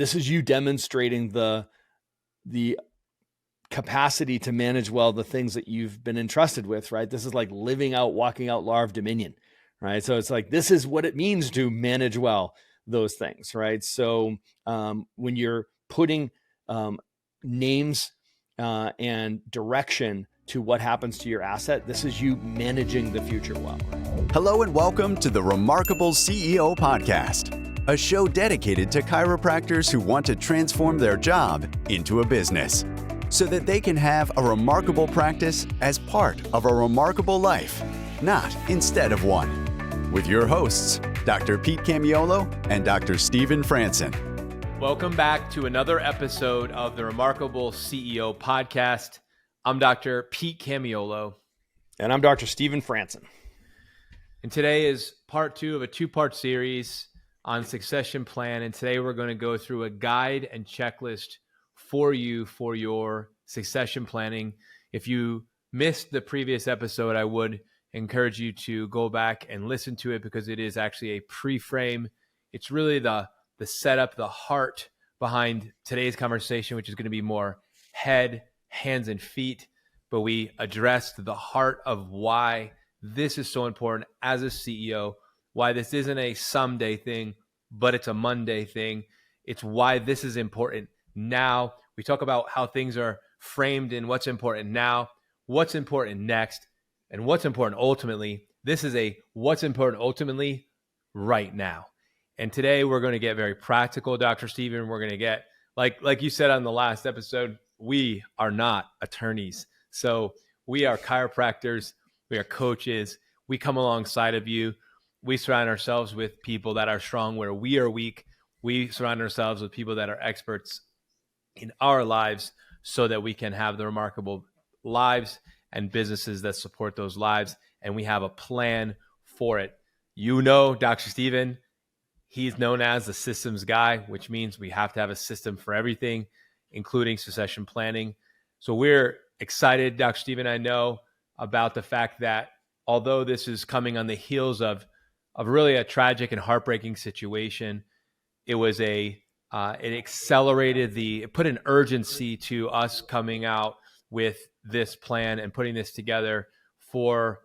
this is you demonstrating the capacity to manage well the things that you've been entrusted with, right? This is like living out, walking out law of dominion, right? So it's like, this is what it means to manage well those things, right? So when you're putting names and direction to what happens to your asset, this is you managing the future well. Hello and welcome to the Remarkable CEO Podcast, a show dedicated to chiropractors who want to transform their job into a business so that they can have a remarkable practice as part of a remarkable life, not instead of one. With your hosts, Dr. Pete Camiolo and Dr. Stephen Franson. Welcome back to another episode of the Remarkable CEO Podcast. I'm Dr. Pete Camiolo. And I'm Dr. Stephen Franson. And today is part 2 of a 2-part series on succession plan. And today we're going to go through a guide and checklist for you for your succession planning. If you missed the previous episode, I would encourage you to go back and listen to it because it is actually a pre-frame. It's really the setup, the heart behind today's conversation, which is going to be more head, hands, and feet. But we addressed the heart of why this is so important as a CEO, why this isn't a someday thing, but it's a Monday thing. It's why this is important now. We talk about how things are framed in what's important now, what's important next, and what's important ultimately. This is a what's important ultimately right now. And today we're going to get very practical, Dr. Stephen. We're going to get, like you said on the last episode, we are not attorneys. So we are chiropractors. We are coaches. We come alongside of you. We surround ourselves with people that are strong where we are weak. We surround ourselves with people that are experts in our lives so that we can have the remarkable lives and businesses that support those lives. And we have a plan for it. You know, Dr. Stephen, he's known as the systems guy, which means we have to have a system for everything, including succession planning. So we're excited, Dr. Stephen, I know, about the fact that although this is coming on the heels of really a tragic and heartbreaking situation, it was it accelerated it put an urgency to us coming out with this plan and putting this together for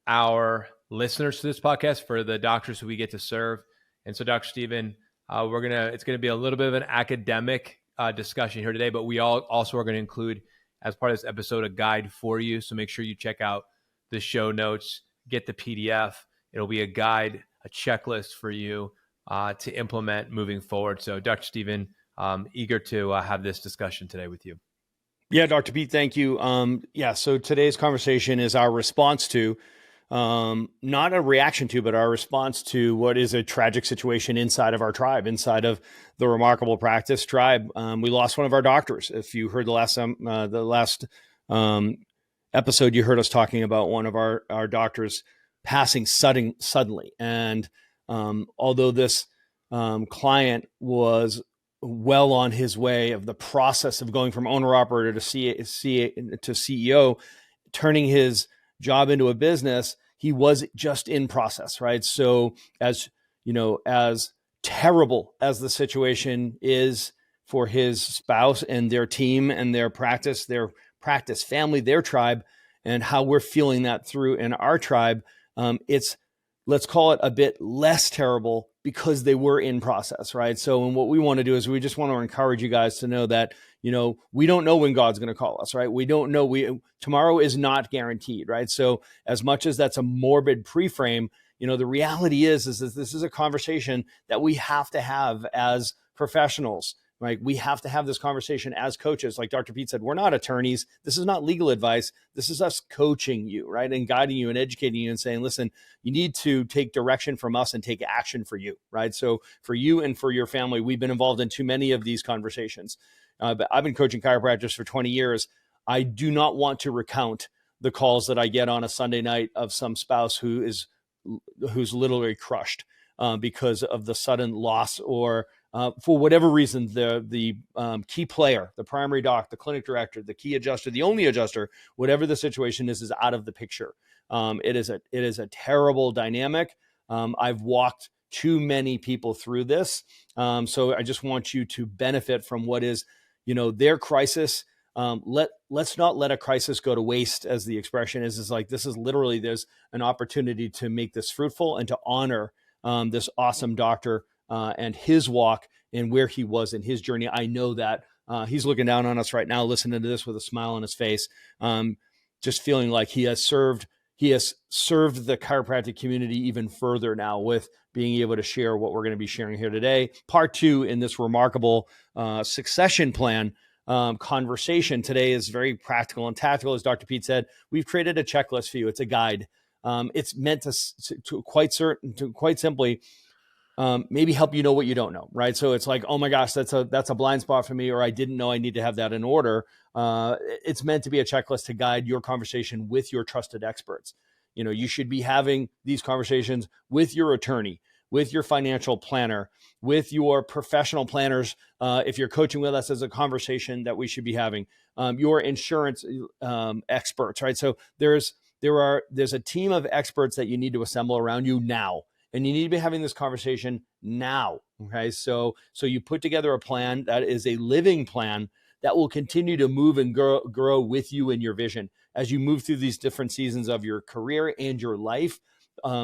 our listeners to this podcast, for the doctors who we get to serve. And so, Dr. Stephen, it's going to be a little bit of an academic discussion here today, but we also are going to include, as part of this episode, a guide for you. So make sure you check out the show notes, get the PDF. It'll be a guide, a checklist for you to implement moving forward. So, Dr. Stephen, eager to have this discussion today with you. Yeah, Dr. Pete, thank you. So today's conversation is our response to, not a reaction to, but our response to what is a tragic situation inside of our tribe, inside of the Remarkable Practice tribe. We lost one of our doctors. If you heard the last episode, you heard us talking about one of our doctors passing suddenly. And although this client was well on his way of the process of going from owner-operator to CEO, turning his job into a business, he was just in process, right? So as you know, as terrible as the situation is for his spouse and their team and their practice family, their tribe, and how we're feeling that through in our tribe, let's call it a bit less terrible because they were in process, right? So, and what we want to do is we just want to encourage you guys to know that, we don't know when God's going to call us, right? We don't know. Tomorrow is not guaranteed, right? So as much as that's a morbid pre-frame, the reality is that this is a conversation that we have to have as professionals, right? We have to have this conversation as coaches. Like Dr. Pete said, we're not attorneys. This is not legal advice. This is us coaching you, right? And guiding you and educating you and saying, listen, you need to take direction from us and take action for you, right? So for you and for your family, we've been involved in too many of these conversations. But I've been coaching chiropractors for 20 years. I do not want to recount the calls that I get on a Sunday night of some spouse who's literally crushed because of the sudden loss or for whatever reason, the key player, the primary doc, the clinic director, the key adjuster, the only adjuster, whatever the situation is out of the picture. It is a terrible dynamic. I've walked too many people through this. So I just want you to benefit from what is, their crisis. Let's not let a crisis go to waste, as the expression is like, this is literally, there's an opportunity to make this fruitful and to honor this awesome doctor and his walk and where he was in his journey. I know that he's looking down on us right now, listening to this with a smile on his face, just feeling like he has served the chiropractic community even further now with being able to share what we're going to be sharing here today. Part 2 in this remarkable succession plan conversation today is very practical and tactical. As Dr. Pete said, we've created a checklist for you. It's a guide. It's meant to quite simply maybe help you know what you don't know, right? So it's like, oh my gosh, that's a blind spot for me, or I didn't know I need to have that in order. It's meant to be a checklist to guide your conversation with your trusted experts. You should be having these conversations with your attorney, with your financial planner, with your professional planners. If you're coaching with us, as a conversation that we should be having, your insurance experts, right? So there's a team of experts that you need to assemble around you now. And you need to be having this conversation now, okay? So you put together a plan that is a living plan that will continue to move and grow with you in your vision as you move through these different seasons of your career and your life.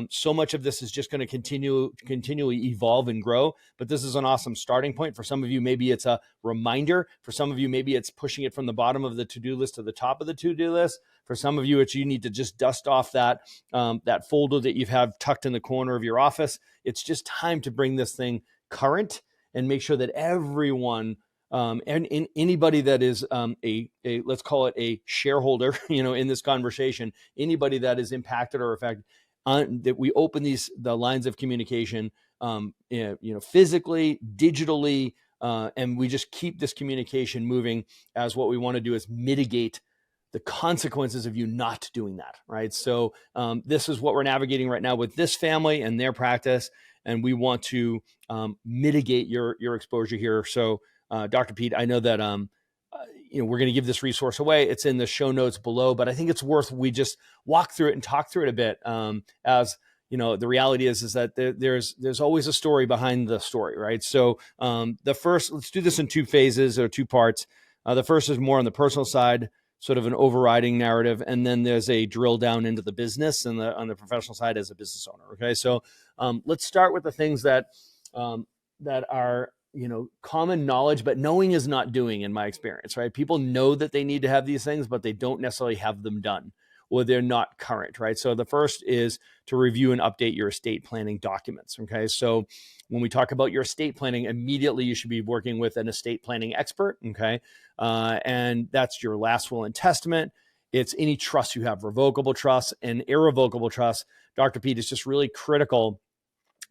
So much of this is just going to continually evolve and grow, but this is an awesome starting point. For some of you, maybe it's a reminder. For some of you, maybe it's pushing it from the bottom of the to-do list to the top of the to-do list. For some of you, it's you need to just dust off that folder that you've had tucked in the corner of your office. It's just time to bring this thing current and make sure that everyone and anybody that is a let's call it a shareholder, in this conversation, anybody that is impacted or affected, that we open the lines of communication, physically, digitally, and we just keep this communication moving, as what we want to do is mitigate the consequences of you not doing that, right? So this is what we're navigating right now with this family and their practice, and we want to mitigate your exposure here. So Dr. Pete, I know that we're going to give this resource away. It's in the show notes below, but I think it's worth we just walk through it and talk through it a bit. As the reality is that there's always a story behind the story, right? So let's do this in 2 phases or 2 parts. The first is more on the personal side, sort of an overriding narrative, and then there's a drill down into the business and on the professional side as a business owner. Okay, so let's start with the things that are common knowledge, but knowing is not doing, in my experience, right? People know that they need to have these things, but they don't necessarily have them done, or they're not current, right? So the first is to review and update your estate planning documents. Okay, so when we talk about your estate planning, immediately you should be working with an estate planning expert. Okay, and that's your last will and testament. It's any trust you have, revocable trusts and irrevocable trusts. Dr. Pete, is just really critical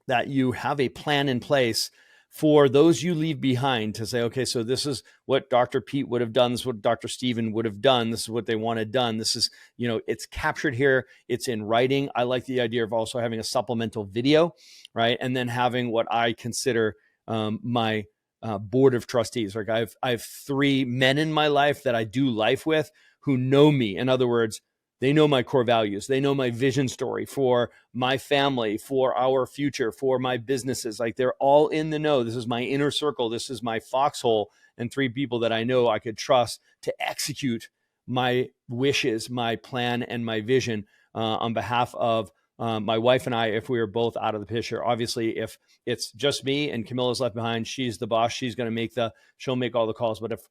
that you have a plan in place for those you leave behind to say, okay, so this is what Dr. Pete would have done. This is what Dr. Steven would have done. This is what they wanted done. This is, it's captured here. It's in writing. I like the idea of also having a supplemental video, right? And then having what I consider my board of trustees. Like I have 3 men in my life that I do life with who know me. In other words, they know my core values. They know my vision story for my family, for our future, for my businesses. Like they're all in the know. This is my inner circle. This is my foxhole, and 3 people that I know I could trust to execute my wishes, my plan, and my vision on behalf of my wife and I, if we are both out of the picture. Obviously, if it's just me and Camilla's left behind, she's the boss. She'll make all the calls. But if,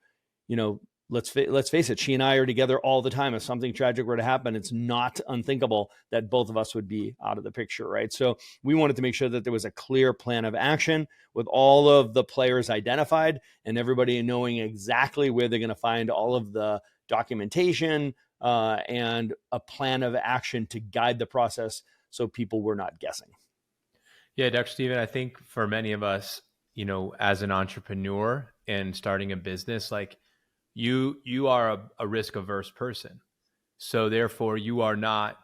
let's face it, she and I are together all the time. If something tragic were to happen, it's not unthinkable that both of us would be out of the picture, right? So we wanted to make sure that there was a clear plan of action with all of the players identified and everybody knowing exactly where they're going to find all of the documentation and a plan of action to guide the process so people were not guessing. Yeah, Dr. Steven, I think for many of us, as an entrepreneur and starting a business, like you are a risk-averse person. So therefore you are not,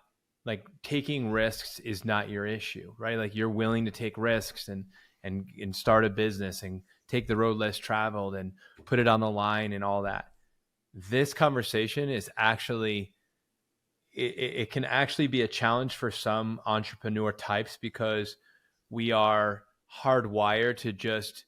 like, taking risks is not your issue, right? Like you're willing to take risks and start a business and take the road less traveled and put it on the line and all that. This conversation is actually, it can actually be a challenge for some entrepreneur types because we are hardwired to just,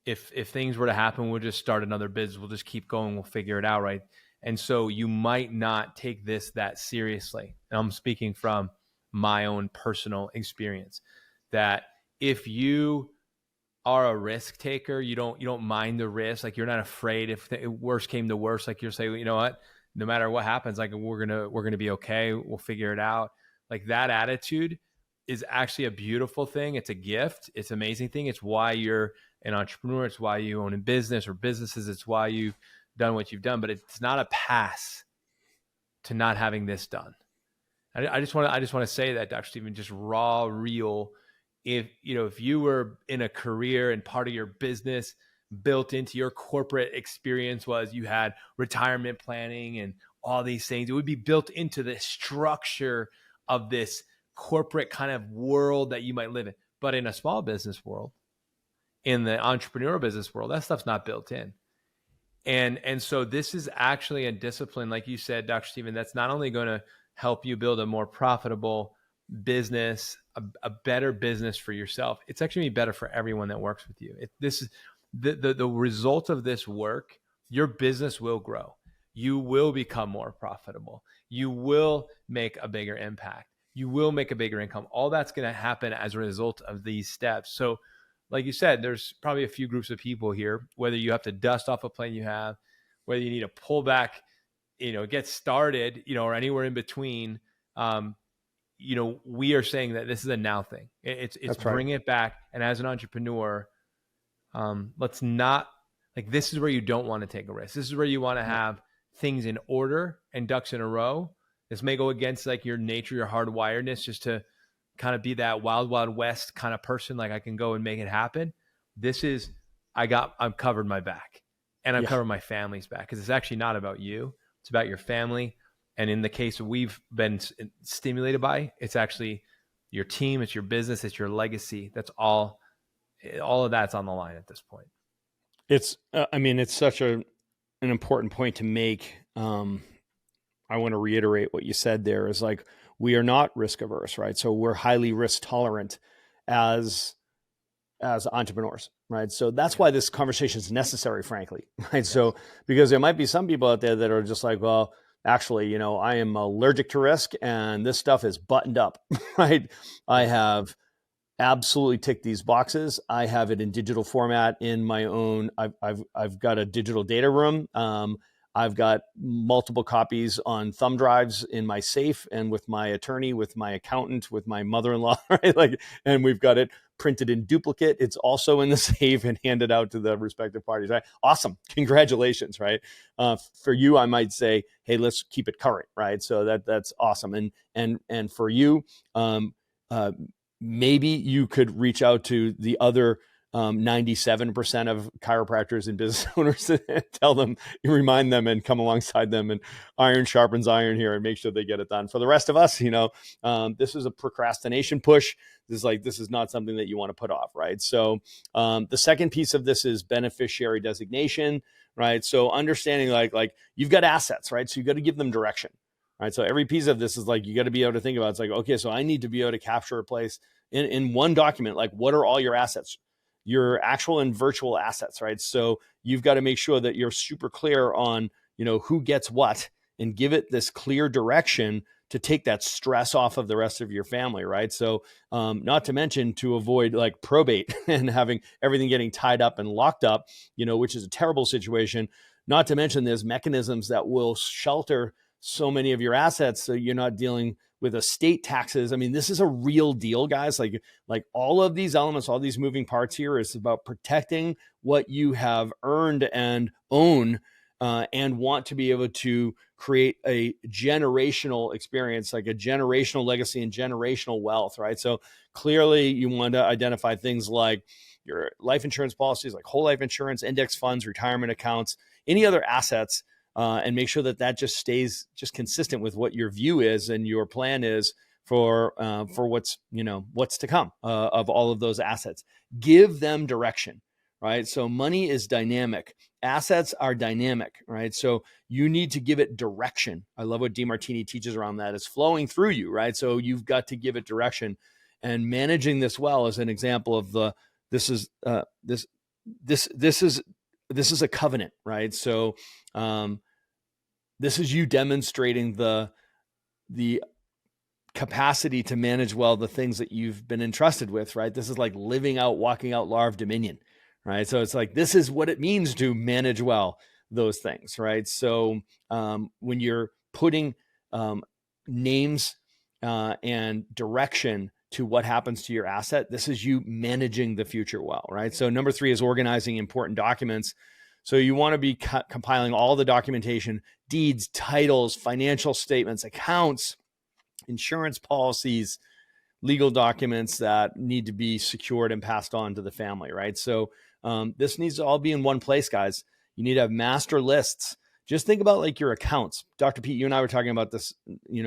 if things were to happen, we'll just start another business. We'll just keep going. We'll figure it out. Right. And so you might not take this that seriously. And I'm speaking from my own personal experience, that if you are a risk taker, you don't mind the risk. Like, you're not afraid if the worst came to worst. Like, you're saying, you know what, no matter what happens, like, we're gonna be okay. We'll figure it out. Like, that attitude is actually a beautiful thing. It's a gift. It's an amazing thing. It's why you're an entrepreneur. It's why you own a business or businesses. It's why you've done what you've done. But it's not a pass to not having this done. I just want to say that, Dr. Stephen, just raw, real. If you were in a career and part of your business built into your corporate experience was you had retirement planning and all these things, it would be built into the structure of this corporate kind of world that you might live in. But in a small business world, in the entrepreneurial business world, that stuff's not built in. And so this is actually a discipline, like you said, Dr. Stephen, that's not only going to help you build a more profitable business, a better business for yourself. It's actually going to be better for everyone that works with you. This is the result of this work. Your business will grow. You will become more profitable. You will make a bigger impact. You will make a bigger income. All that's going to happen as a result of these steps. So, like you said, there's probably a few groups of people here, whether you have to dust off a plane you have, whether you need to pull back, get started, or anywhere in between. We are saying that this is a now thing. It's bring it back. And as an entrepreneur, let's not, like, this is where you don't want to take a risk. This is where you want to have things in order and ducks in a row. This may go against like your nature, your hardwiredness, just to kind of be that wild, wild west kind of person. Like, I can go and make it happen. This is, I've covered my back, and I've covered my family's back, because it's actually not about you. It's about your family. And in the case we've been stimulated by, it's actually your team, it's your business, it's your legacy. That's all of that's on the line at this point. It's, it's such an important point to make. I want to reiterate what you said there is, like, we are not risk averse, right? So we're highly risk tolerant as entrepreneurs, right? So that's why this conversation is necessary, frankly, right? Yes. So, because there might be some people out there that are just like, well, actually, I am allergic to risk and this stuff is buttoned up, right? I have absolutely ticked these boxes. I have it in digital format in my own, I've got a digital data room. I've got multiple copies on thumb drives in my safe, and with my attorney, with my accountant, with my mother-in-law, right? And we've got it printed in duplicate. It's also in the safe and handed out to the respective parties, right? Awesome. Congratulations, right? For you, I might say, hey, let's keep it current, right? So that's awesome. And for you, maybe you could reach out to the other 97% of chiropractors and business owners and tell them, remind them, and come alongside them, and iron sharpens iron here, and make sure they get it done. For the rest of us, this is a procrastination push. This is not something that you want to put off, right? So the second piece of this is beneficiary designation, right? So understanding like you've got assets, right? So you got to give them direction, right? So every piece of this is like, you got to be able to think about, it's like, okay, so I need to be able to capture a place in one document, like, what are all your assets? Your actual and virtual assets, right? So you've got to make sure that you're super clear on, who gets what, and give it this clear direction to take that stress off of the rest of your family, right? So not to mention to avoid like probate and having everything getting tied up and locked up, which is a terrible situation. Not to mention there's mechanisms that will shelter so many of your assets, so you're not dealing with estate taxes. I mean, this is a real deal, guys. Like all of these elements, all these moving parts here is about protecting what you have earned and own, and want to be able to create a generational experience, like a generational legacy and generational wealth, right? So clearly you want to identify things like your life insurance policies, like whole life insurance, index funds, retirement accounts, any other assets, and make sure that just stays just consistent with what your view is and your plan is for what's to come of all of those assets. Give them direction, right? So money is dynamic. Assets are dynamic, right? So you need to give it direction. I love what DeMartini teaches around that. It's flowing through you, right? So you've got to give it direction. And managing this well is an example of this is a covenant, right? So this is you demonstrating the capacity to manage well the things that you've been entrusted with, right? This is like walking out law of dominion, right? So it's like, this is what it means to manage well those things, right? So when you're putting names and direction to what happens to your asset, this is you managing the future well, right? So number 3 is organizing important documents. So you want to be compiling all the documentation, deeds, titles, financial statements, accounts, insurance policies, legal documents that need to be secured and passed on to the family, right? So this needs to all be in one place, guys. You need to have master lists. Just think about like your accounts. Dr. Pete, you and I were talking about this,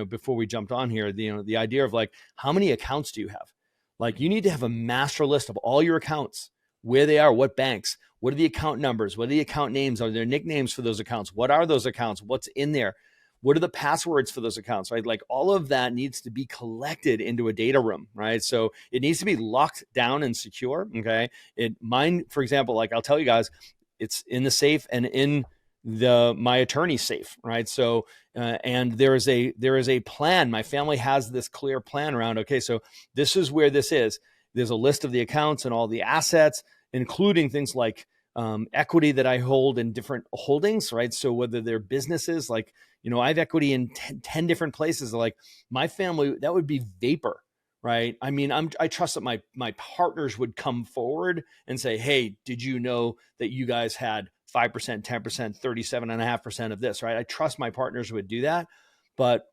before we jumped on here, the idea of like, how many accounts do you have? Like, you need to have a master list of all your accounts, where they are, what banks, what are the account numbers, what are the account names, are there nicknames for those accounts? What are those accounts? What's in there? What are the passwords for those accounts, right? Like, all of that needs to be collected into a data room, right? So it needs to be locked down and secure, okay? Mine, for example, like I'll tell you guys, it's in the safe and in my attorney's safe, right? So, and there is a plan. My family has this clear plan around, okay, so this is where this is. There's a list of the accounts and all the assets, including things like equity that I hold in different holdings, right? So whether they're businesses, like, I have equity in 10 different places. Like, my family, that would be vapor, right? I mean, I trust that my partners would come forward and say, hey, did you know that you guys had 5%, 10%, 37.5% of this, right? I trust my partners would do that. But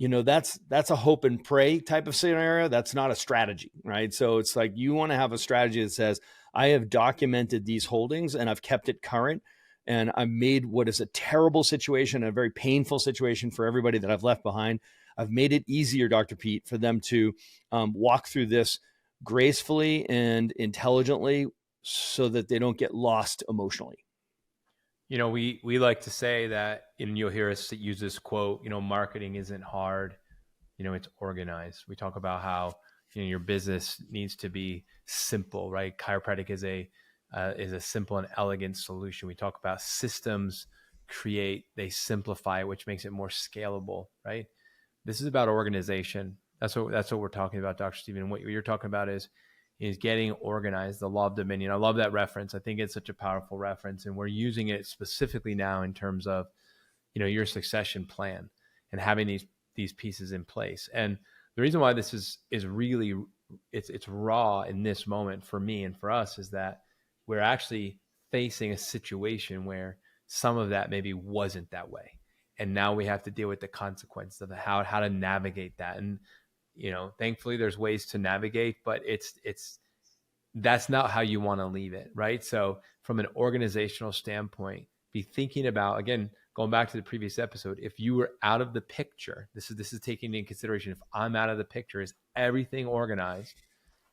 that's a hope and pray type of scenario. That's not a strategy, right? So it's like, you want to have a strategy that says, I have documented these holdings and I've kept it current. And I've made what is a terrible situation, a very painful situation for everybody that I've left behind. I've made it easier, Dr. Pete, for them to walk through this gracefully and intelligently so that they don't get lost emotionally. We like to say that, and you'll hear us use this quote, marketing isn't hard, it's organized. We talk about how, your business needs to be simple, right? Chiropractic is a simple and elegant solution. We talk about systems they simplify, which makes it more scalable, right? This is about organization. That's what we're talking about, Dr. Stephen. What you're talking about is getting organized, the law of dominion. I love that reference. I think it's such a powerful reference, and we're using it specifically now in terms of, your succession plan and having these pieces in place. And the reason why this is really, it's raw in this moment for me and for us, is that we're actually facing a situation where some of that maybe wasn't that way. And now we have to deal with the consequences of how to navigate that. And, thankfully there's ways to navigate, but that's not how you want to leave it, right? So from an organizational standpoint, be thinking about, again, going back to the previous episode, if you were out of the picture, this is taking into consideration, if I'm out of the picture, is everything organized?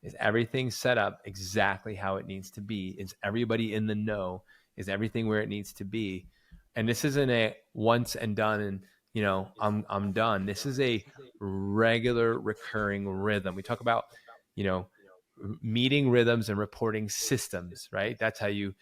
Is everything set up exactly how it needs to be? Is everybody in the know? Is everything where it needs to be? And this isn't a once and done and, I'm done. This is a regular recurring rhythm. We talk about, meeting rhythms and reporting systems, right? That's how you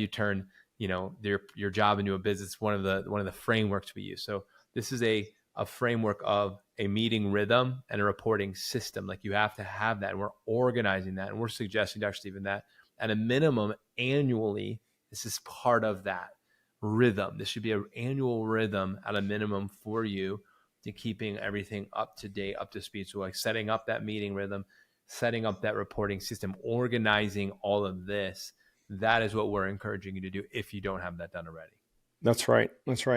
turn, your job into a business. One of the frameworks we use. So this is a framework of a meeting rhythm and a reporting system. Like, you have to have that, and we're organizing that. And we're suggesting, Dr. Stephen, that at a minimum annually, this is part of that rhythm. This should be an annual rhythm at a minimum for you, to keeping everything up to date, up to speed. So like setting up that meeting rhythm, setting up that reporting system, organizing all of this. That is what we're encouraging you to do if you don't have that done already. That's right.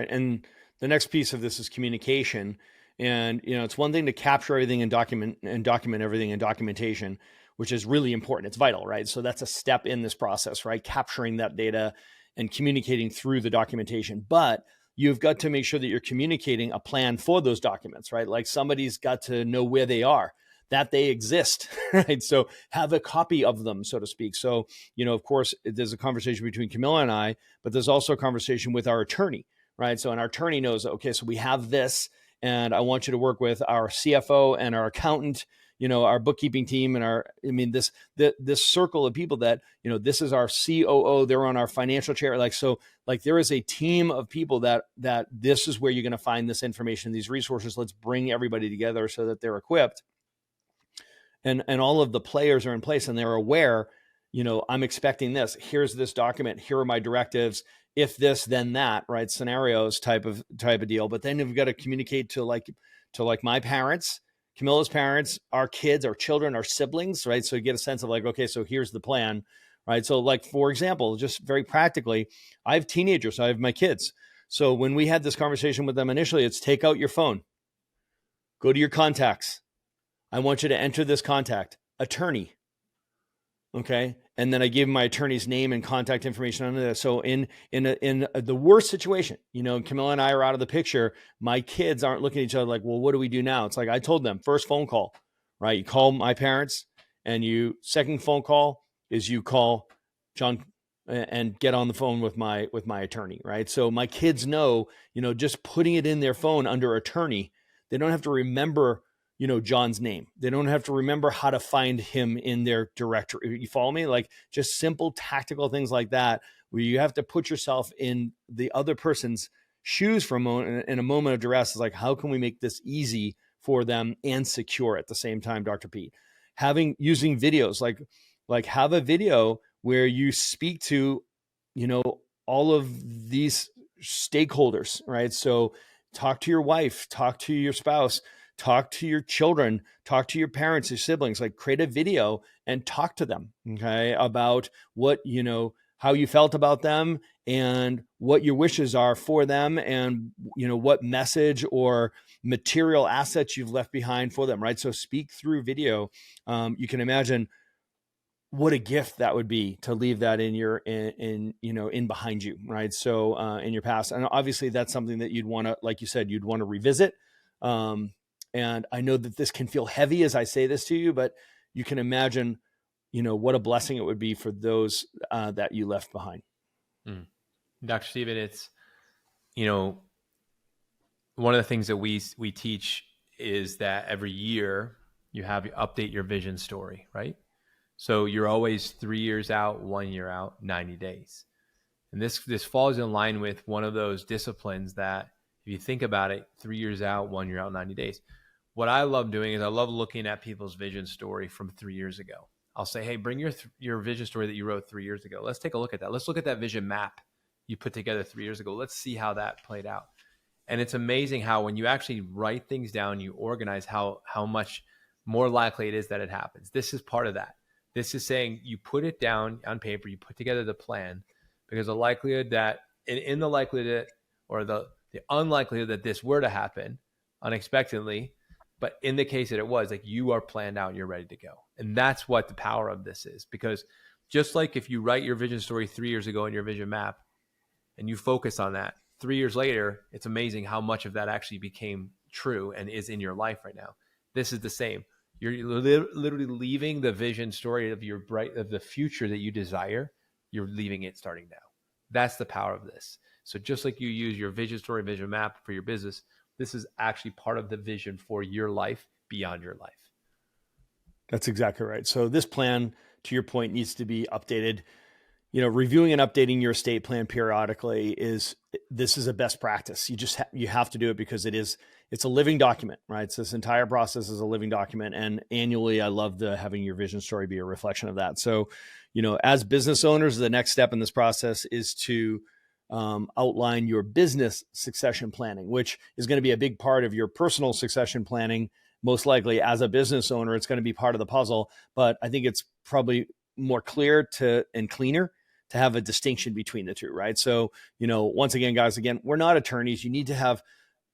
And the next piece of this is communication. And, it's one thing to capture everything and document everything in documentation, which is really important. It's vital, right? So that's a step in this process, right? Capturing that data and communicating through the documentation. But you've got to make sure that you're communicating a plan for those documents, right? Like, somebody's got to know where they are, that they exist, right? So have a copy of them, so to speak. So, of course, there's a conversation between Camilla and I, but there's also a conversation with our attorney, right? So an attorney knows, okay, so we have this, and I want you to work with our CFO and our accountant, our bookkeeping team and this circle of people that, this is our COO, they're on our financial chair. There is a team of people that this is where you're going to find this information, these resources. Let's bring everybody together so that they're equipped. And all of the players are in place and they're aware, I'm expecting this. Here's this document. Here are my directives. If this, then that, right? Scenarios type of deal. But then you've got to communicate to my parents, Camilla's parents, our kids, our children, our siblings, right? So you get a sense of okay, so here's the plan, right? So for example, just very practically, I have teenagers, I have my kids. So when we had this conversation with them initially, it's take out your phone, go to your contacts. I want you to enter this contact, attorney. Okay. And then I gave my attorney's name and contact information under this. So in the worst situation, Camilla and I are out of the picture. My kids aren't looking at each other like, well, what do we do now? It's I told them first phone call, right? You call my parents, and second phone call is you call John and get on the phone with my attorney, right? So my kids know, just putting it in their phone under attorney, they don't have to remember John's name. They don't have to remember how to find him in their directory. You follow me? Just simple tactical things like that, where you have to put yourself in the other person's shoes for a moment, in a moment of duress. Is how can we make this easy for them and secure at the same time, Dr. Pete? Using videos, have a video where you speak to, all of these stakeholders, right? So talk to your wife, talk to your spouse, talk to your children, talk to your parents, your siblings, create a video and talk to them, okay, about what, how you felt about them and what your wishes are for them and, what message or material assets you've left behind for them, right? So speak through video. You can imagine what a gift that would be to leave that in behind you, right? So in your past. And obviously that's something that you'd want to, like you said, you'd want to revisit. And I know that this can feel heavy as I say this to you, but you can imagine, what a blessing it would be for those that you left behind. Dr. Stephen, it's, one of the things that we teach is that every year you update your vision story, right? So you're always 3 years out, 1 year out, 90 days. And this falls in line with one of those disciplines that, if you think about it, 3 years out, 1 year out, 90 days. What I love doing is I love looking at people's vision story from 3 years ago. I'll say, hey, bring your vision story that you wrote 3 years ago. Let's take a look at that. Let's look at that vision map you put together 3 years ago. Let's see how that played out. And it's amazing how when you actually write things down, you organize how much more likely it is that it happens. This is part of that. This is saying you put it down on paper, you put together the plan, because the likelihood that, in the likelihood or the unlikelihood that this were to happen unexpectedly, but in the case that it was, you are planned out and you're ready to go. And that's what the power of this is. Because just like if you write your vision story 3 years ago in your vision map and you focus on that, 3 years later, it's amazing how much of that actually became true and is in your life right now. This is the same. You're literally leaving the vision story of the future that you desire. You're leaving it starting now. That's the power of this. So just like you use your vision story, vision map for your business, this is actually part of the vision for your life beyond your life. That's exactly right. So this plan, to your point, needs to be updated. Reviewing and updating your estate plan periodically is a best practice. You have to do it because it's a living document, right? So this entire process is a living document, and annually, I love having your vision story be a reflection of that. So, as business owners, the next step in this process is to outline your business succession planning, which is going to be a big part of your personal succession planning. Most likely, as a business owner, it's going to be part of the puzzle. But I think it's probably more clear and cleaner to have a distinction between the two, right? So, once again, guys, we're not attorneys. You need to have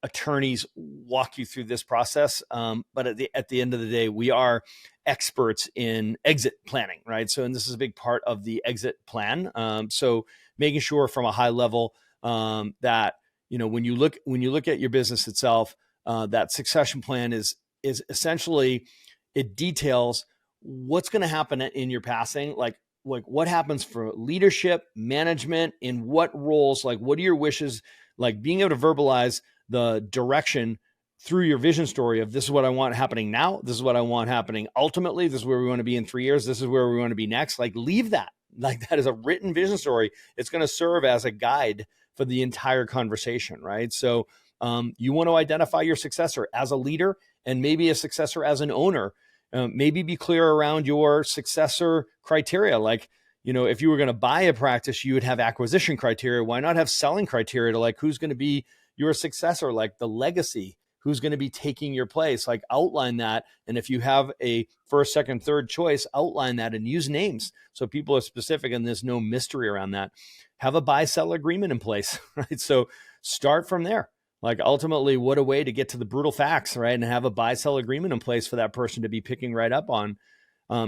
attorneys walk you through this process. But at the end of the day, we are experts in exit planning, right? So, and this is a big part of the exit plan. So making sure from a high level that, when you look at your business itself, that succession plan is essentially, it details what's going to happen in your passing, like what happens for leadership, management, in what roles, what are your wishes, being able to verbalize the direction through your vision story of this is what I want happening now. This is what I want happening ultimately. This is where we want to be in 3 years. This is where we want to be next. Like leave that. Like that is a written vision story. It's going to serve as a guide for the entire conversation, right? So you want to identify your successor as a leader and maybe a successor as an owner. Maybe be clear around your successor criteria. Like, if you were going to buy a practice, you would have acquisition criteria. Why not have selling criteria to like who's going to be your successor, like the legacy, who's going to be taking your place, like outline that. And if you have a first, second, third choice, outline that and use names so people are specific and there's no mystery around that. Have a buy-sell agreement in place, right? So start from there. Like ultimately, what a way to get to the brutal facts, right? And have a buy-sell agreement in place for that person to be picking right up on.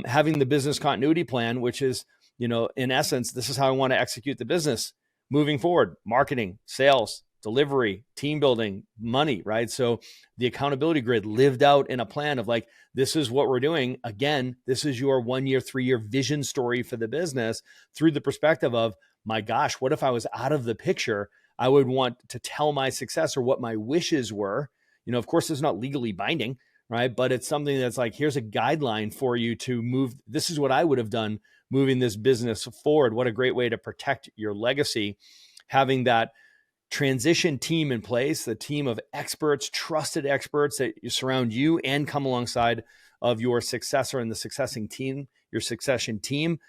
Having the business continuity plan, which is, in essence, this is how I want to execute the business moving forward: marketing, sales, delivery, team building, money, right? So the accountability grid lived out in a plan of like, this is what we're doing. Again, this is your 1 year, 3 year vision story for the business through the perspective of, my gosh, what if I was out of the picture? I would want to tell my successor what my wishes were. Of course, it's not legally binding, right? But it's something that's like, here's a guideline for you to move. This is what I would have done moving this business forward. What a great way to protect your legacy. Having that transition team in place, the team of experts, trusted experts that surround you and come alongside of your successor and the succession team, your succession team.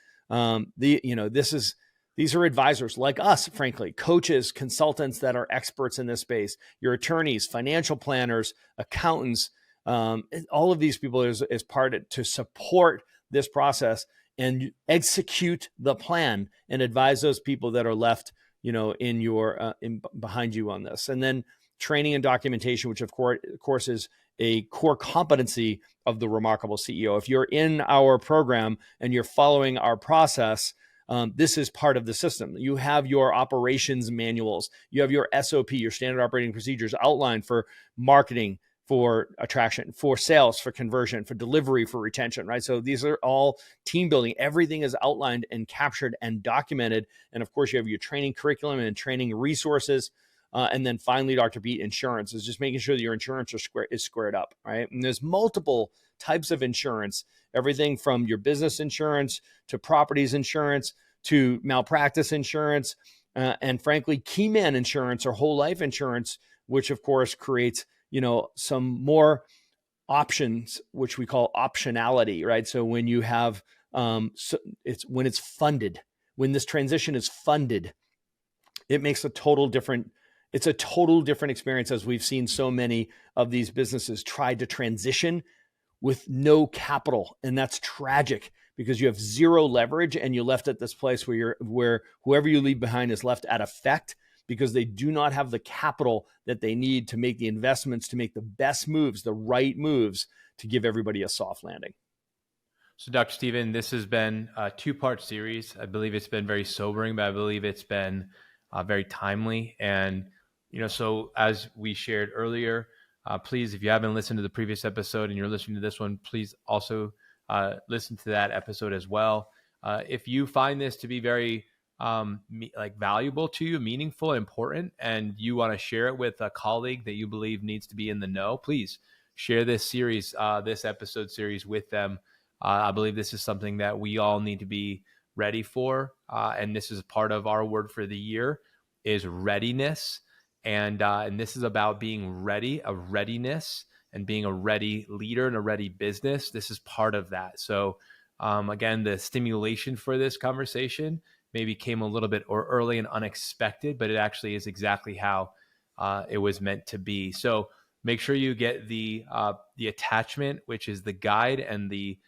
These are advisors like us, frankly, coaches, consultants that are experts in this space, your attorneys, financial planners, accountants, all of these people is part to support this process and execute the plan and advise those people that are left, in behind you on this. And then training and documentation, which of course is a core competency of the Remarkable CEO. If you're in our program and you're following our process, this is part of the system. You have your operations manuals. You have your SOP, your standard operating procedures outlined for marketing, for attraction, for sales, for conversion, for delivery, for retention, right? So these are all team building. Everything is outlined and captured and documented. And of course, you have your training curriculum and training resources. And then finally, Dr. Pete, insurance is just making sure that your insurance is squared up, right? And there's multiple types of insurance, everything from your business insurance to properties insurance to malpractice insurance, and frankly, key man insurance or whole life insurance, which of course creates, some more options, which we call optionality, right? So when you have, when it's funded, when this transition is funded, it makes it's a total different experience, as we've seen so many of these businesses try to transition with no capital. And that's tragic because you have zero leverage and you're left at this place where whoever you leave behind is left at effect because they do not have the capital that they need to make the investments, to make the best moves, the right moves to give everybody a soft landing. So Dr. Stephen, this has been a 2-part series. I believe it's been very sobering, but I believe it's been very timely. And, so as we shared earlier, please, if you haven't listened to the previous episode and you're listening to this one, please also listen to that episode as well. If you find this to be very valuable to you, meaningful, important, and you want to share it with a colleague that you believe needs to be in the know, please share this series, this episode series with them. I believe this is something that we all need to be ready for. And this is part of our word for the year is readiness. And this is about being ready, a readiness, and being a ready leader and a ready business. This is part of that. So again, the stimulation for this conversation maybe came a little bit early and unexpected, but it actually is exactly how it was meant to be. So make sure you get the attachment, which is the guide and the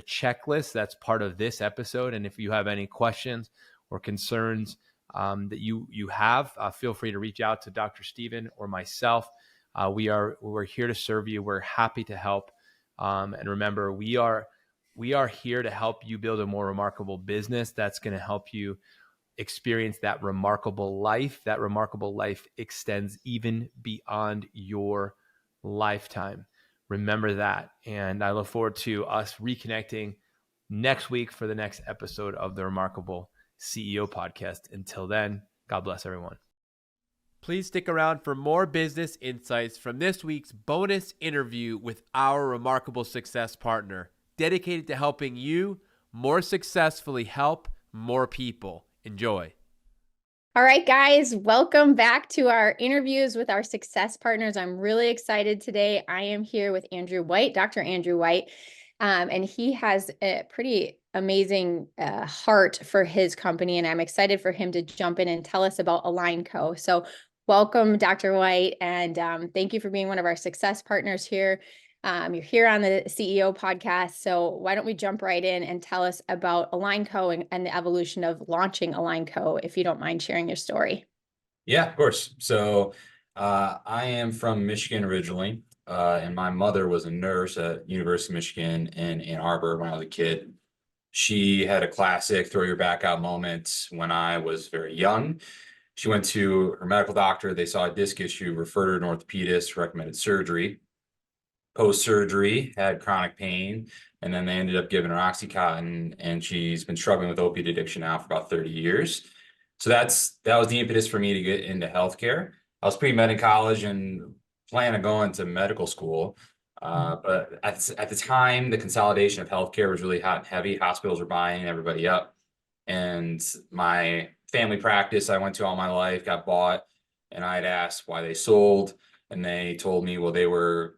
checklist that's part of this episode. And if you have any questions or concerns that you have, feel free to reach out to Dr. Stephen or myself. We're here to serve you. We're happy to help. And remember, we are here to help you build a more remarkable business that's going to help you experience that remarkable life. That remarkable life extends even beyond your lifetime. Remember that. And I look forward to us reconnecting next week for the next episode of the Remarkable CEO podcast. Until then, God bless everyone. Please stick around for more business insights from this week's bonus interview with our remarkable success partner, dedicated to helping you more successfully help more people. Enjoy. All right, guys, welcome back to our interviews with our success partners. I'm really excited today. I am here with Andrew White, Dr. Andrew White, and he has a pretty amazing heart for his company, and I'm excited for him to jump in and tell us about Align Co. So welcome, Dr. White, and thank you for being one of our success partners here. You're here on the CEO podcast, so why don't we jump right in and tell us about Align Co. and the evolution of launching Align Co., if you don't mind sharing your story. Yeah, of course. So I am from Michigan originally, and my mother was a nurse at University of Michigan in Ann Arbor when I was a kid. She had a classic throw your back out moment when I was very young. She went to her medical doctor. They saw a disc issue, referred her to an orthopedist, recommended surgery. Post-surgery, had chronic pain, and then they ended up giving her Oxycontin, and she's been struggling with opiate addiction now for about 30 years. So that was the impetus for me to get into healthcare. I was pre-med in college and plan on going to medical school. But at the time, the consolidation of healthcare was really hot and heavy. Hospitals were buying everybody up. And my family practice I went to all my life got bought, and I had asked why they sold. And they told me, well, they were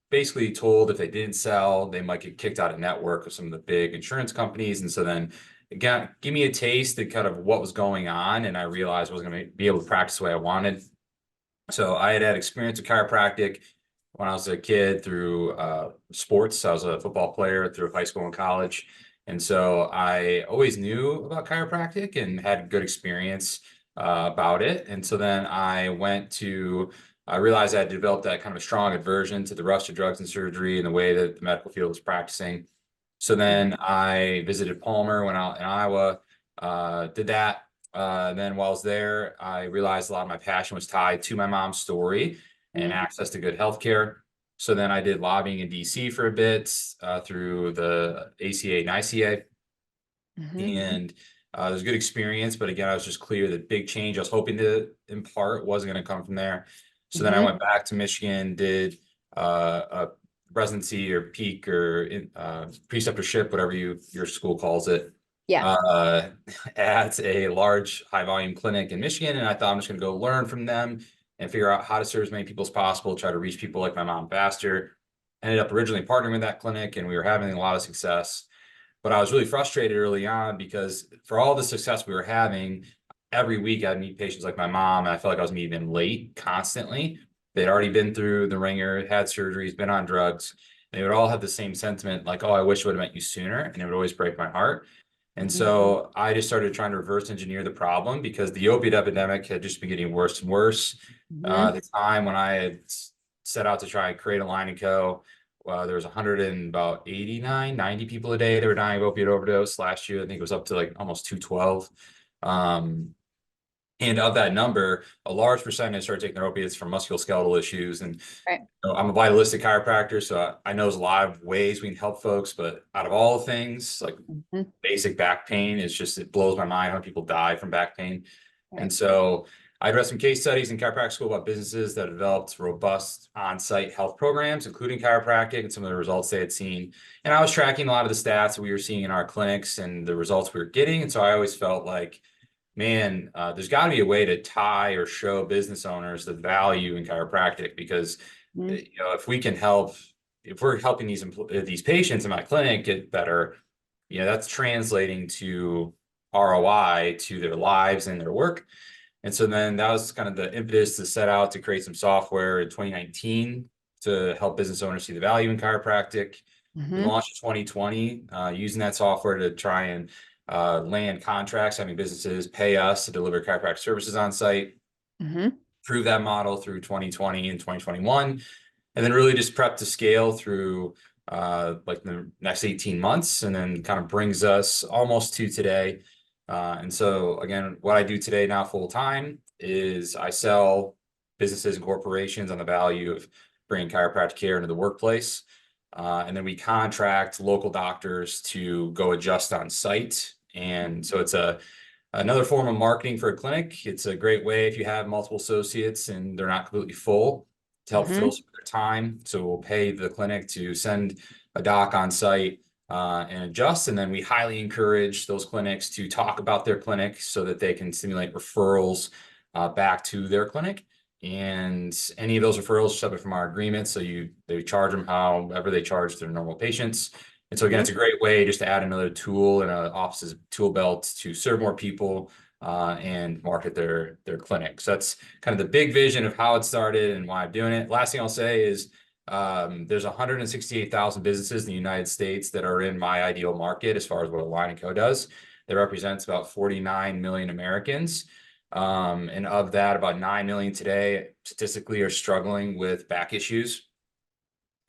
basically told if they didn't sell, they might get kicked out of network of some of the big insurance companies. And so then again, give me a taste of kind of what was going on. And I realized I wasn't going to be able to practice the way I wanted. So I had experience with chiropractic when I was a kid through sports. I was a football player through high school and college. And so I always knew about chiropractic and had good experience about it. And so then I realized I had developed that kind of a strong aversion to the rush to drugs and surgery and the way that the medical field was practicing. So then I visited Palmer when out in Iowa, did that. Then while I was there, I realized a lot of my passion was tied to my mom's story and access to good healthcare. So then I did lobbying in DC for a bit through the ACA and ICA. And it was a good experience. But again, I was just clear that big change I was hoping to impart wasn't going to come from there. So then I went back to Michigan, did a residency or peak or preceptorship, whatever your school calls it. Yeah. At a large high volume clinic in Michigan. And I thought I'm just going to go learn from them and figure out how to serve as many people as possible, try to reach people like my mom faster. Ended up originally partnering with that clinic, and we were having a lot of success. But I was really frustrated early on because for all the success we were having, every week I'd meet patients like my mom, and I felt like I was meeting them late constantly. They'd already been through the ringer, had surgeries, been on drugs. They would all have the same sentiment, like, oh, I wish I would have met you sooner. And it would always break my heart. And so I just started trying to reverse engineer the problem because the opiate epidemic had just been getting worse and worse. At the time when I had set out to try and create Align & Co., there was 189, 90 people a day that were dying of opiate overdose. Last year, I think it was up to like almost 212. And of that number, a large percentage started taking their opiates for musculoskeletal issues. And I'm a vitalistic chiropractor, so I know there's a lot of ways we can help folks. But out of all the things, like basic back pain, it blows my mind how people die from back pain. And so I read some case studies in chiropractic school about businesses that developed robust on-site health programs, including chiropractic, and some of the results they had seen. And I was tracking a lot of the stats that we were seeing in our clinics and the results we were getting. And so I always felt like, man, there's got to be a way to tie or show business owners the value in chiropractic, because if we're helping these patients in my clinic get better, that's translating to ROI to their lives and their work. And so then that was kind of the impetus to set out to create some software in 2019 to help business owners see the value in chiropractic. We launched in 2020 using that software to try and land contracts, having businesses pay us to deliver chiropractic services on site. Prove that model through 2020 and 2021, and then really just prep to scale through like the next 18 months, and then kind of brings us almost to today. And so again, what I do today now full time is I sell businesses and corporations on the value of bringing chiropractic care into the workplace. And then we contract local doctors to go adjust on site. And so it's a another form of marketing for a clinic. It's a great way if you have multiple associates and they're not completely full to help fill some of their time. So we'll pay the clinic to send a doc on site and adjust. And then we highly encourage those clinics to talk about their clinic so that they can stimulate referrals back to their clinic. And any of those referrals are separate from our agreement. So they charge them however they charge their normal patients. And so again, it's a great way just to add another tool in an office's tool belt to serve more people and market their clinic. So that's kind of the big vision of how it started and why I'm doing it. Last thing I'll say is there's 168,000 businesses in the United States that are in my ideal market as far as what Align & Co does. That represents about 49 million Americans. And of that, about 9 million today statistically are struggling with back issues.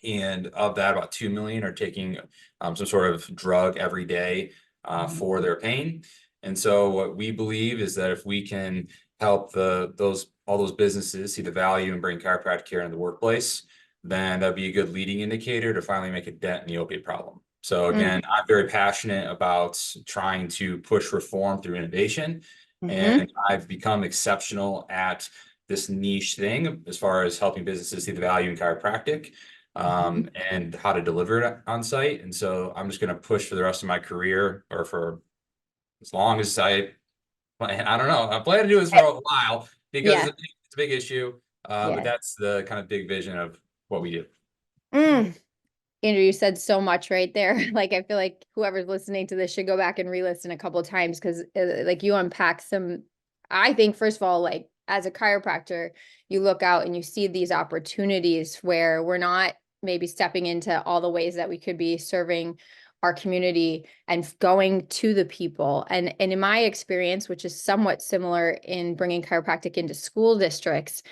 And of that, about 2 million are taking some sort of drug every day for their pain. And so what we believe is that if we can help all those businesses see the value in bringing chiropractic care into the workplace, then that'd be a good leading indicator to finally make a dent in the opiate problem. So again, I'm very passionate about trying to push reform through innovation. And I've become exceptional at this niche thing as far as helping businesses see the value in chiropractic and how to deliver it on site. And so I'm just going to push for the rest of my career, or for as long as I don't know. I plan to do this for a while because it's a big issue. But that's the kind of big vision of what we do. Andrew, you said so much right there. Like, I feel like whoever's listening to this should go back and re-listen a couple of times, because like you unpack some, I think, first of all, like as a chiropractor, you look out and you see these opportunities where we're not maybe stepping into all the ways that we could be serving our community and going to the people. And in my experience, which is somewhat similar in bringing chiropractic into school districts,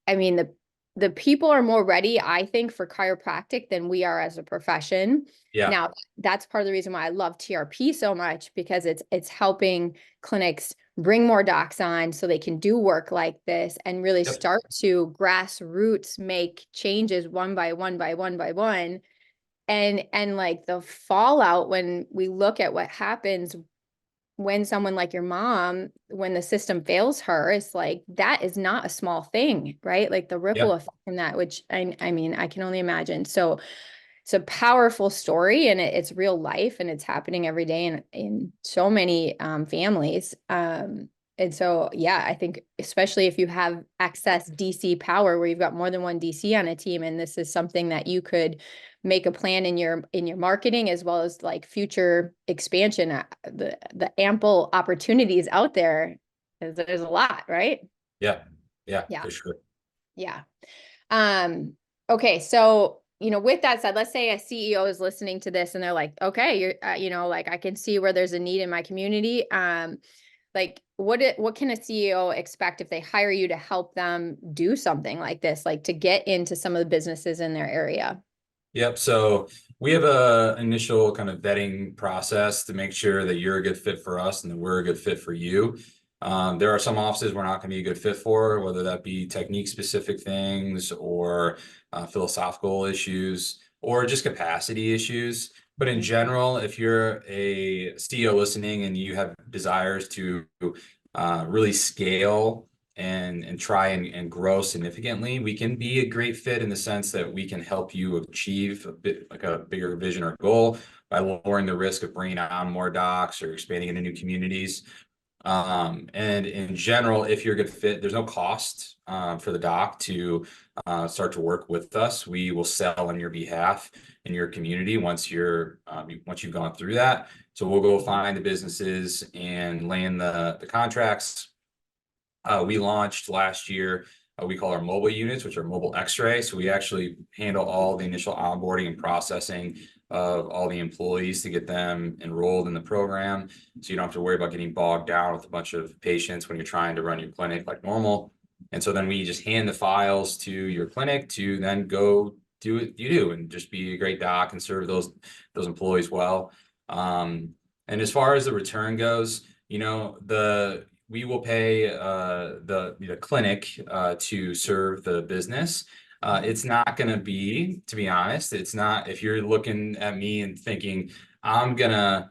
I mean, the people are more ready, I think, for chiropractic than we are as a profession. Yeah. Now, that's part of the reason why I love TRP so much, because it's helping clinics bring more docs on so they can do work like this and really start to grassroots make changes one by one by one by one. And like the fallout when we look at what happens when someone like your mom, when the system fails her, it's like, that is not a small thing, right? Like the ripple effect from that, which I mean, I can only imagine. So it's a powerful story, and it's real life, and it's happening every day in so many families. And so, yeah, I think especially if you have excess DC power where you've got more than one DC on a team, and this is something that you could make a plan in your marketing as well as like future expansion, the ample opportunities out there, there's a lot, right? Yeah, for sure. Yeah. Okay. So, with that said, let's say a CEO is listening to this and they're like, okay, you're, like, I can see where there's a need in my community. Like what can a CEO expect if they hire you to help them do something like this, like to get into some of the businesses in their area? Yep. So we have a initial kind of vetting process to make sure that you're a good fit for us and that we're a good fit for you. There are some offices we're not going to be a good fit for, whether that be technique specific things or philosophical issues or just capacity issues. But in general, if you're a CEO listening and you have desires to really scale and try and grow significantly, we can be a great fit in the sense that we can help you achieve a bit like a bigger vision or goal by lowering the risk of bringing on more docs or expanding into new communities. And in general, if you're a good fit, there's no cost for the doc to start to work with us. We will sell on your behalf in your community once you've gone through that. So we'll go find the businesses and land the contracts. We launched last year, we call our mobile units, which are mobile x-ray. So we actually handle all the initial onboarding and processing of all the employees to get them enrolled in the program. So you don't have to worry about getting bogged down with a bunch of patients when you're trying to run your clinic like normal. And so then we just hand the files to your clinic to then go do what you do and just be a great doc and serve those employees well. And as far as the return goes, we will pay the clinic to serve the business. It's not going to be, to be honest, it's not, if you're looking at me and thinking, I'm going to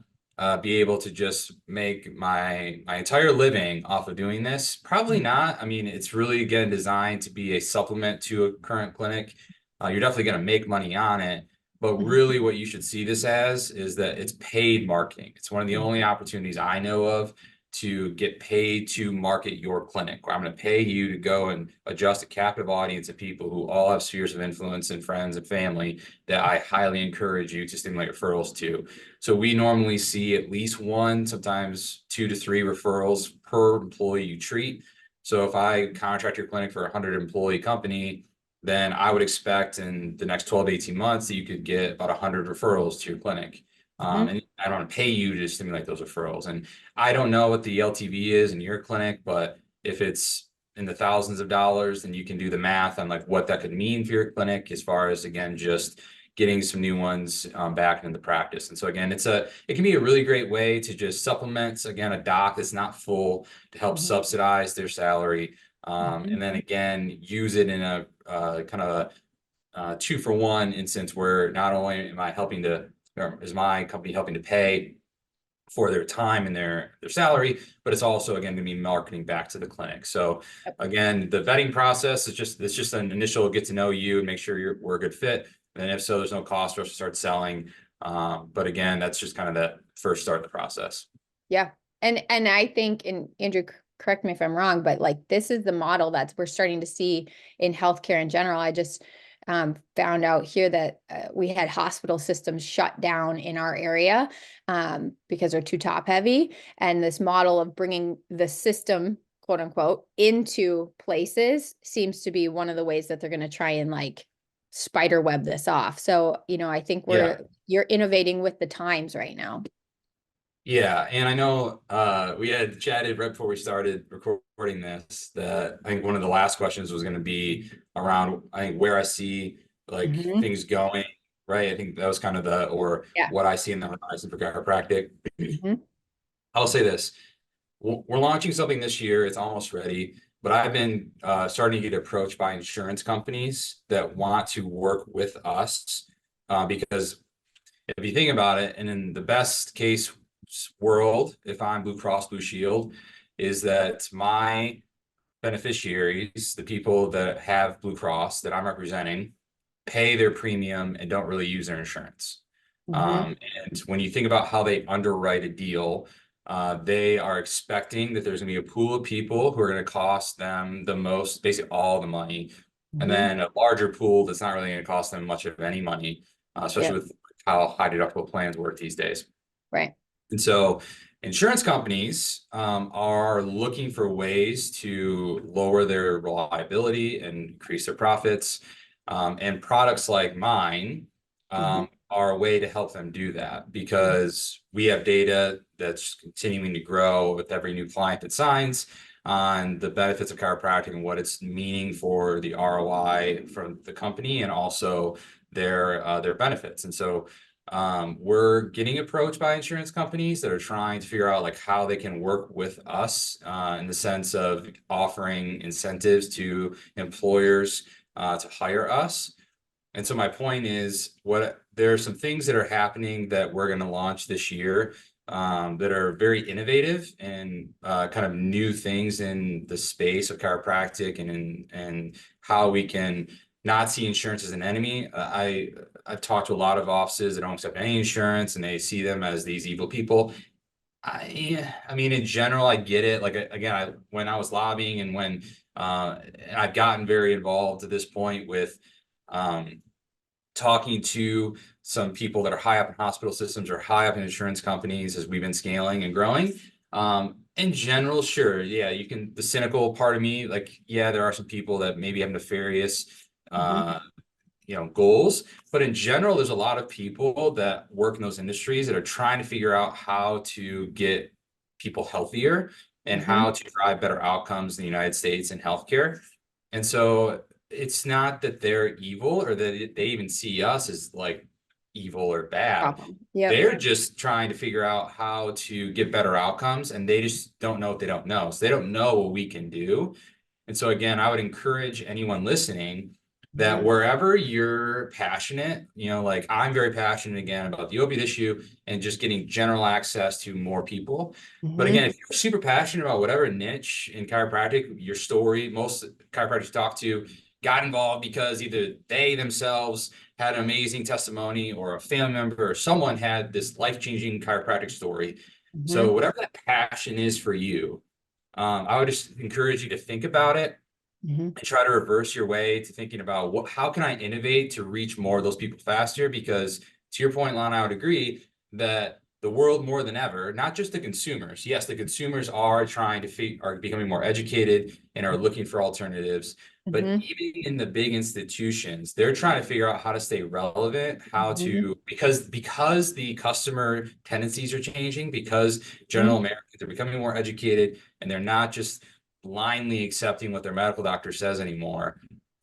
be able to just make my entire living off of doing this? Probably not. I mean, it's really, again, designed to be a supplement to a current clinic. You're definitely going to make money on it. But really what you should see this as is that it's paid marketing. It's one of the only opportunities I know of to get paid to market your clinic, where I'm going to pay you to go and adjust a captive audience of people who all have spheres of influence and friends and family that I highly encourage you to stimulate referrals to. So we normally see at least one, sometimes 2 to 3 referrals per employee you treat. So if I contract your clinic for a 100-employee company, then I would expect in the next 12 to 18 months that you could get about 100 referrals to your clinic. And I don't want to pay you to stimulate those referrals. And I don't know what the LTV is in your clinic, but if it's in the thousands of dollars, then you can do the math on like what that could mean for your clinic as far as, again, just getting some new ones back into practice. And so again, it can be a really great way to just supplement, again, a doc that's not full, to help subsidize their salary. And then again, use it in a kind of a 2-for-1 instance where not only am I helping to, or is my company helping to pay for their time and their salary, but it's also, again, going to be marketing back to the clinic. So again, the vetting process is just an initial get to know you and make sure we're a good fit. And if so, there's no cost for us to start selling. But again, that's just kind of the first start of the process. Yeah. And I think, and Andrew, correct me if I'm wrong, but like, this is the model that we're starting to see in healthcare in general. I just found out here that we had hospital systems shut down in our area because they're too top heavy. And this model of bringing the system, quote unquote, into places seems to be one of the ways that they're going to try and like spider web this off. So, I think you're innovating with the times right now. Yeah, and I know we had chatted right before we started recording this that I think one of the last questions was going to be around, I think, where I see like things going, right? I think that was kind of what I see in the horizon for chiropractic. I'll say this. We're launching something this year. It's almost ready, but I've been starting to get approached by insurance companies that want to work with us because if you think about it, and in the best case world, if I'm Blue Cross Blue Shield, is that my beneficiaries, the people that have Blue Cross that I'm representing, pay their premium and don't really use their insurance. And when you think about how they underwrite a deal, they are expecting that there's going to be a pool of people who are going to cost them the most, basically all the money, and then a larger pool that's not really going to cost them much of any money, especially with how high deductible plans work these days. Right. And so insurance companies are looking for ways to lower their reliability and increase their profits. And products like mine are a way to help them do that because we have data that's continuing to grow with every new client that signs on the benefits of chiropractic and what it's meaning for the ROI from the company and also their benefits. And so we're getting approached by insurance companies that are trying to figure out like how they can work with us in the sense of offering incentives to employers to hire us. And so my point is there are some things that are happening that we're going to launch this year that are very innovative and kind of new things in the space of chiropractic and how we can not see insurance as an enemy. I've talked to a lot of offices that don't accept any insurance and they see them as these evil people. I mean, in general, I get it. Like, again, when I was lobbying and when I've gotten very involved at this point with talking to some people that are high up in hospital systems or high up in insurance companies as we've been scaling and growing. In general, sure. Yeah, the cynical part of me, like, yeah, there are some people that maybe have nefarious goals, but in general, there's a lot of people that work in those industries that are trying to figure out how to get people healthier and how to drive better outcomes in the United States in healthcare. And so it's not that they're evil or that they even see us as like evil or bad. They're just trying to figure out how to get better outcomes, and they just don't know what they don't know. So they don't know what we can do. And so again, I would encourage anyone listening that wherever you're passionate, like I'm very passionate again about the opiate issue and just getting general access to more people. But again, if you're super passionate about whatever niche in chiropractic, your story, most chiropractors you talk to got involved because either they themselves had an amazing testimony or a family member or someone had this life-changing chiropractic story. So whatever that passion is for you, I would just encourage you to think about it and try to reverse your way to thinking about how can I innovate to reach more of those people faster? Because to your point, Lana, I would agree that the world more than ever, not just the consumers. Yes, the consumers are trying to are becoming more educated and are looking for alternatives. But even in the big institutions, they're trying to figure out how to stay relevant, how to, because the customer tendencies are changing, because general Americans are becoming more educated and they're not just blindly accepting what their medical doctor says anymore.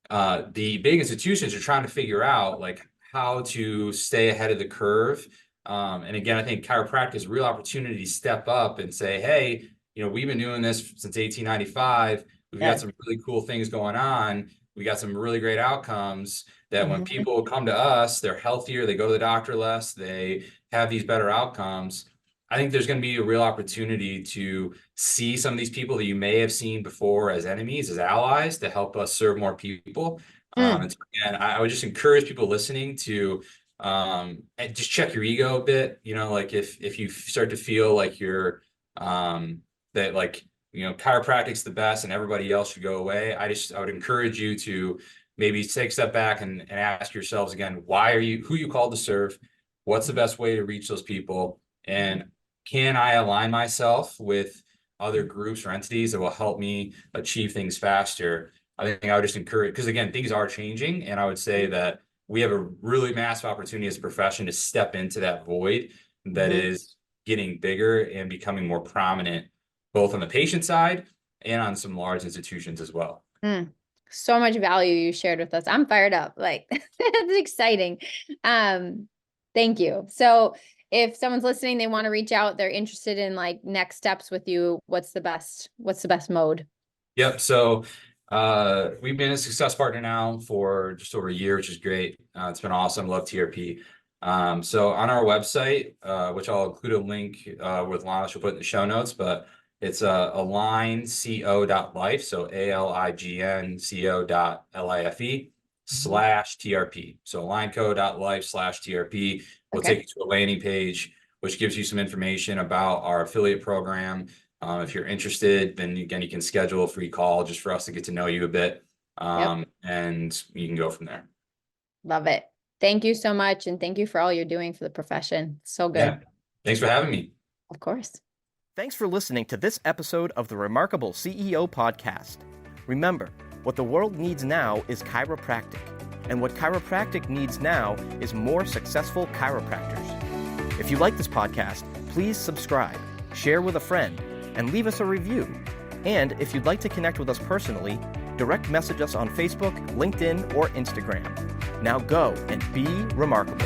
The big institutions are trying to figure out like how to stay ahead of the curve. And again, I think chiropractic is a real opportunity to step up and say, hey, we've been doing this since 1895. We've got some really cool things going on. We got some really great outcomes that when people come to us, they're healthier, they go to the doctor less, they have these better outcomes. I think there's going to be a real opportunity to see some of these people that you may have seen before as enemies, as allies, to help us serve more people. And so again, I would just encourage people listening to and just check your ego a bit. Like if you start to feel like you're that like chiropractic's the best and everybody else should go away, I would encourage you to maybe take a step back and ask yourselves again, who you called to serve? What's the best way to reach those people? And can I align myself with other groups or entities that will help me achieve things faster? I think I would just encourage, because again, things are changing. And I would say that we have a really massive opportunity as a profession to step into that void that is getting bigger and becoming more prominent, both on the patient side and on some large institutions as well. So much value you shared with us. I'm fired up. Like, that's exciting. Thank you. So if someone's listening, they want to reach out, they're interested in like next steps with you, what's the best mode? Yep. So we've been a success partner now for just over a year, which is great. It's been awesome. Love TRP. So on our website, which I'll include a link with Lana, she'll put in the show notes, but it's alignco.life. So alignco.life/TRP. So alignco.life/TRP will take you to a landing page, which gives you some information about our affiliate program. If you're interested, then again, you can schedule a free call just for us to get to know you a bit. And you can go from there. Love it. Thank you so much. And thank you for all you're doing for the profession. So good. Yeah. Thanks for having me. Of course. Thanks for listening to this episode of the Remarkable CEO Podcast. Remember, what the world needs now is chiropractic, and what chiropractic needs now is more successful chiropractors. If you like this podcast, please subscribe, share with a friend, and leave us a review. And if you'd like to connect with us personally, direct message us on Facebook, LinkedIn, or Instagram. Now go and be remarkable.